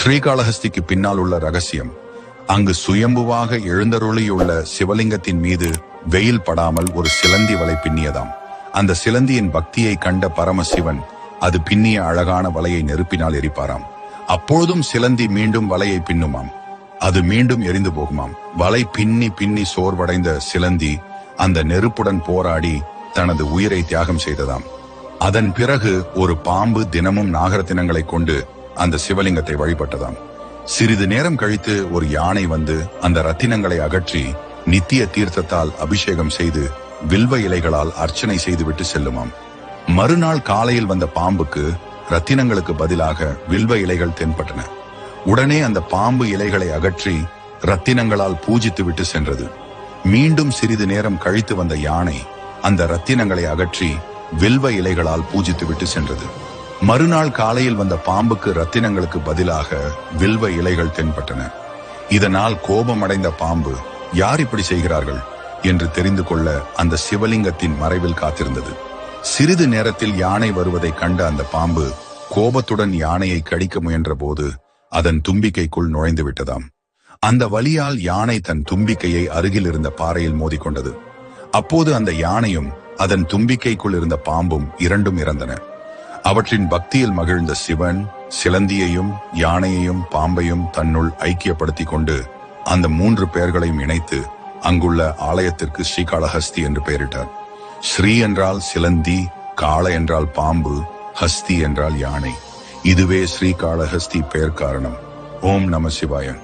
ஸ்ரீகாளஹஸ்திக்கு பின்னால் உள்ள ரகசியம், அங்கு சுயம்புவாக எழுந்தருளியுள்ள சிவலிங்கத்தின் மீது வெயில் படாமல் ஒரு சிலந்தி வலை பின்னியதாம். அந்த சிலந்தியின் பக்தியை கண்ட பரமசிவன் அது பின்னிய அழகான வலையை நெருப்பினால் எரிப்பாராம். அப்பொழுதும் சிலந்தி மீண்டும் வலையை பின்னுமாம். அது மீண்டும் எரிந்து போகுமாம். வலை பின்னி பின்னி சோர்வடைந்த சிலந்தி அந்த நெருப்புடன் போராடி தனது உயிரை தியாகம் செய்ததாம். அதன் பிறகு ஒரு பாம்பு தினமும் நாகரத்தினங்களை கொண்டு அந்த சிவலிங்கத்தை வழிபட்டதாம். சிறிது நேரம் கழித்து ஒரு யானை வந்து அந்த ரத்தினங்களை அகற்றி நித்திய தீர்த்தத்தால் அபிஷேகம் செய்து வில்வ இலைகளால் அர்ச்சனை செய்துவிட்டு செல்லுமாம். மறுநாள் காலையில் வந்த பாம்புக்கு ரத்தினங்களுக்கு பதிலாக வில்வ இலைகள் தென்பட்டன. உடனே அந்த பாம்பு இலைகளை அகற்றி ரத்தினங்களால் பூஜித்து விட்டு சென்றது. மீண்டும் சிறிது நேரம் கழித்து வந்த யானை அந்த ரத்தினங்களை அகற்றி வில்வ இலைகளால் பூஜித்து விட்டு சென்றது. மறுநாள் காலையில் வந்த பாம்புக்கு ரத்தினங்களுக்கு பதிலாக வில்வ இலைகள் தென்பட்டன. இதனால் கோபமடைந்த பாம்பு யார் இப்படி செய்கிறார்கள் என்று தெரிந்து கொள்ள அந்த சிவலிங்கத்தின் மறைவில் காத்திருந்தது. சிறிது நேரத்தில் யானை வருவதை கண்ட அந்த பாம்பு கோபத்துடன் யானையை கடிக்க முயன்ற போது அதன் தும்பிக்கைக்குள் நுழைந்து விட்டதாம். அந்த வலியால் யானை தன் தும்பிக்கையை அருகில் இருந்த பாறையில் மோதிக்கொண்டது. அப்போது அந்த யானையும் அதன் தும்பிக்கைக்குள் இருந்த பாம்பும் இரண்டும் இறந்தன. அவற்றின் பக்தியில் மகிழ்ந்த சிவன் சிலந்தியையும் யானையையும் பாம்பையும் தன்னுள் ஐக்கியப்படுத்தி கொண்டு அந்த 3 பெயர்களையும் இணைத்து அங்குள்ள ஆலயத்திற்கு ஸ்ரீகாளஹஸ்தி என்று பெயரிட்டார். ஸ்ரீ என்றால் சிலந்தி, காள என்றால் பாம்பு, ஹஸ்தி என்றால் யானை. இதுவே ஸ்ரீகாளஹஸ்தி பெயர் காரணம். ஓம் நம சிவாய.